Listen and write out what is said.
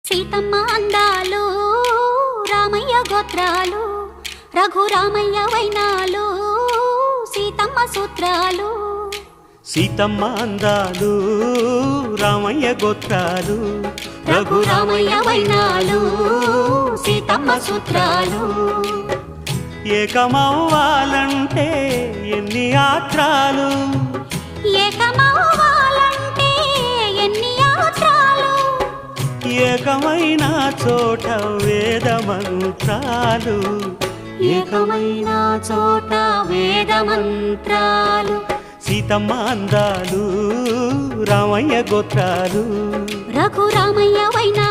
సీతమ్మ అందాలు రామయ్య గోత్రాలు రఘురామయ్య వైనాలు సీతమ్మ సూత్రాలు. సీతమ్మ అందాలు రామయ్య గోత్రాలు రఘురామయ్య వైనాలు సీతమ్మ సూత్రాలు. ఏకమవ్వాలంటే ఎన్ని యాత్రాలు, ఏకమవ్వాలంటే ఎన్ని యాత్రాలు, ఏకమైన చోట వేద మంత్రాలు, ఏకమైన చోట వేద మంత్రాలు. సీతమ్మ అందాలు రామయ్య గోత్రాలు రఘురామయ్య వైనాలు